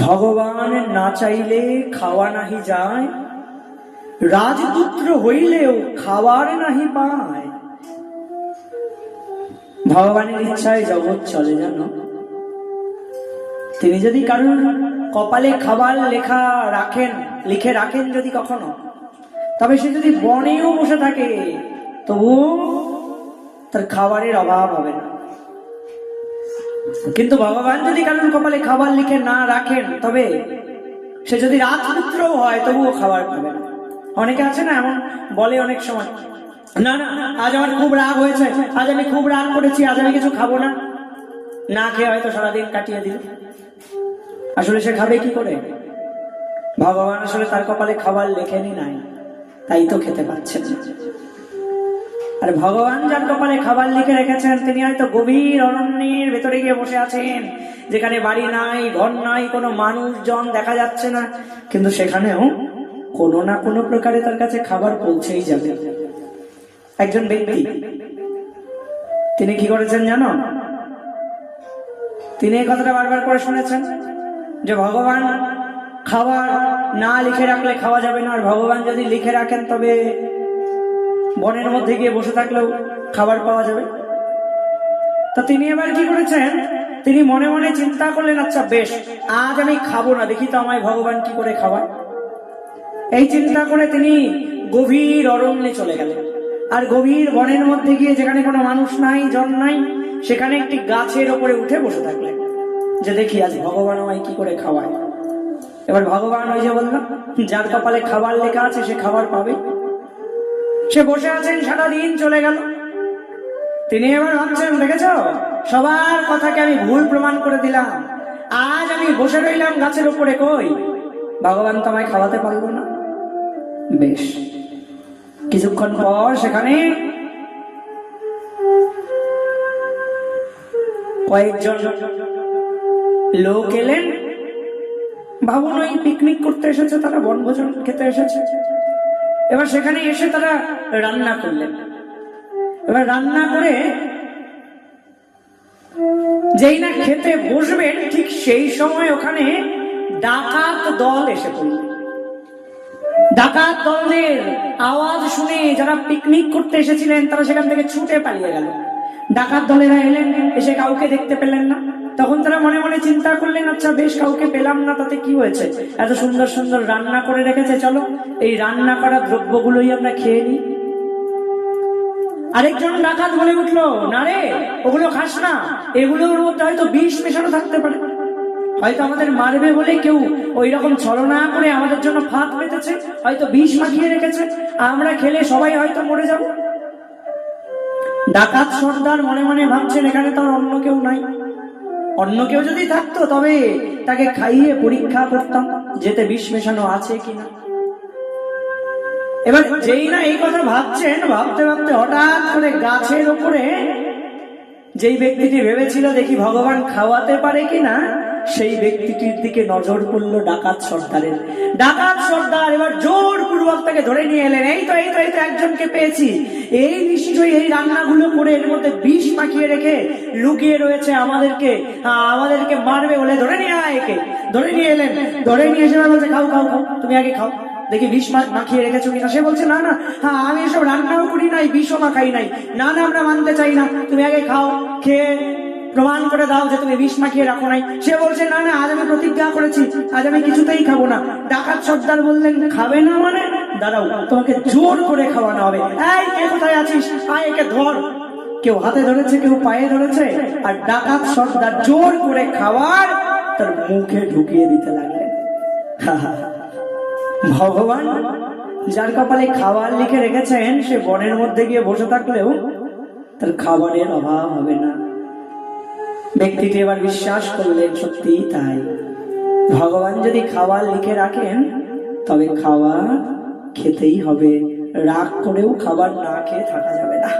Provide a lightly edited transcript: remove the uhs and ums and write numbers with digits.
ভগবান না চাইলে খাওয়া নাহি যায়, রাজপুত্র হইলেও খাওয়ার নাহি পায়। ভগবানের ইচ্ছায় জগৎ চলে জানো। তিনি যদি কারোর কপালে খাবার লিখে রাখেন যদি কখনো, তবে সে যদি বনেও বসে থাকে তবু তার খাবারের অভাব হবে না। কিন্তু ভগবান যদি কারোর কপালে খাবার লিখে না রাখেন, তবে সে যদি রাজপুত্র হয় তবুও খাবার পাবে না। অনেকে আছে না এমন বলে অনেক সময়, না না আজ আমার খুব রাগ হয়েছে, আজ আমি খুব রাগ করেছি, আজ আমি কিছু খাবো না, না খেয়ে হয়তো সারাদিন কাটিয়ে দিল। আসলে সে খাবে কি করে? ভগবান আসলে তার কপালে খাবার লেখেনি নাই, তাই তো খেতে পাচ্ছেন না। আর ভগবান যার কপালে খাবার লিখে রেখেছেন, তিনি হয়তো গভীর অরণ্যের ভেতরে গিয়ে বসে আছেন, যেখানে বাড়ি নাই, ঘর নাই, কোনো মানুষজন দেখা যাচ্ছে না, কিন্তু সেখানেও কোনো না কোনো প্রকারে তার কাছে খাবার পৌঁছেই যাবে। একজন ব্যক্তি তিনি কি করেছেন জানো? তিনি এই কথাটা বারবার করে শুনেছেন যে ভগবান খাবার না লিখে রাখলে খাওয়া যাবে না, আর ভগবান যদি লিখে রাখেন তবে বনের মধ্যে গিয়ে বসে থাকলেও খাবার পাওয়া যাবে। তো তিনি এবার কি করেছেন, তিনি মনে মনে চিন্তা করলেন, আচ্ছা বেশ, আজ আমি খাবো না, দেখি তো আমায় ভগবান কি করে খাওয়ায়। এই চিন্তা করে তিনি গভীর অরণ্যে চলে গেলেন। আর গভীর বনের মধ্যে গিয়ে, যেখানে কোনো মানুষ নাই, জন নাই, সেখানে একটি গাছের ওপরে উঠে বসে থাকলেন যে দেখি আজ ভগবান আমায় কি করে খাওয়ায়। এবার ভগবান ওই যে বললাম, যার কপালে খাবার লেখা আছে সে খাবার পাবে। সে বসে আছেন, সারাদিন চলে গেল। তিনি এবার ভাবছেন, দেখেছ, সবার কথাকে আমি ভুল প্রমাণ করে দিলাম। আজ আমি বসে রইলাম গাছের উপরে, কই ভগবান তো আমায় খাওয়াতে পারলো না। বেশ, কিছুক্ষণ পর সেখানে কয়েকজন লোক এলেন। ভাবুন, ওই পিকনিক করতে এসেছে তারা, বনভোজন খেতে এসেছে। এবার সেখানে এসে তারা রান্না করলেন। এবার রান্না করে যেই না খেতে বসবেন, ঠিক সেই সময় ওখানে ডাকাত দল এসে পড়ল। ডাকাত দলের আওয়াজ শুনে যারা পিকনিক করতে এসেছিলেন তারা সেখান থেকে ছুটে পালিয়ে গেল। ডাকাত দলেরা এলেন, এসে কাউকে দেখতে পেলেন না। তখন তারা মনে মনে চিন্তা করলেন, আচ্ছা বেশ, কাউকে পেলাম না, তাতে কি হয়েছে, এত সুন্দর সুন্দর রান্না করে রেখেছে, চলো এই রান্না করা দ্রব্যগুলোই আমরা খেয়ে নিই। আরেকজন ডাকাত বলে উঠলো, না রে, ওগুলো খাস না, এগুলোর মধ্যে হয়তো বিষ মেশানো থাকতে পারে, হয়তো আমাদের মারবে বলে কেউ ওই রকম ছলনা করে আমাদের জন্য ফাঁদ পেতেছে, হয়তো বিষ মাখিয়ে রেখেছে, আমরা খেলে সবাই হয়তো মরে যাব। ডাকাত সর্দার মনে মনে ভাবছেন, এখানে তো আর অন্য কেউ নাই, অন্য কেউ যদি থাকতো তবে তাকে খাইয়ে পরীক্ষা করতাম যেতে বিষ মেশানো আছে কিনা। এবার যেই না এই কথা ভাবছেন, ভাবতে ভাবতে হঠাৎ করে গাছের উপরে যেই ব্যক্তিটি ভেবেছিল দেখি ভগবান খাওয়াতে পারে কিনা, সেই ব্যক্তিটির দিকে নজর পড়লো ডাকাত সর্দারের। ডাকাত সর্দার এবার জোর পূর্বক তাকে ধরে নিয়ে এলেন। এই তো একজনকে পেয়েছি, এই নিশ্চয়ই এই রান্নাগুলো করে এর মধ্যে বিষ মাখিয়ে রেখে লুকিয়ে রয়েছে, আমাদেরকে মারবে বলে ধরে নিয়ে আয়। একে ধরে নিয়ে এলেন, ধরে নিয়ে এসে বলছে, খাও খাও খাও, তুমি আগে খাও, দেখি বিষ মাখিয়ে রেখেছো কিনা। সে বলছে, না না, হ্যাঁ আমি এসব রান্নাও করি নাই, বিষও মাখাই নাই, না না আমরা মানতে চাই না, তুমি আগে খাও, খেয়ে প্রমাণ করে দাও যে তুমি বিষ মাখিয়ে রাখো নাই। সে বলছে, না না, আজ আমি প্রতিজ্ঞা করেছি, আজ আমি কিছুতেই খাবো না। ডাকাত সর্দার বললেন, খাবে না মানে? দাঁড়াও, তোমাকে জোর করে খাওয়ানো হবে। এই কে কোথায় আছিস, আয় একে ধর। কেউ হাতে ধরেছে, কেউ পায়ে ধরেছে, আর ডাকাত সর্দার জোর করে খাবার তার মুখে ঢুকিয়ে দিতে লাগলেন। ভগবান যার কপালে খাবার লিখে রেখেছেন, সে বনের মধ্যে গিয়ে বসে থাকলেও তার খাবারের অভাব হবে না। ব্যক্তিটি এবার বিশ্বাস করলেন, সত্যি তাই, ভগবান যদি খাবার লিখে রাখেন তবে খাবার খেতেই হবে, রাগ করেও খাবার না খেয়ে থাকা যাবে না।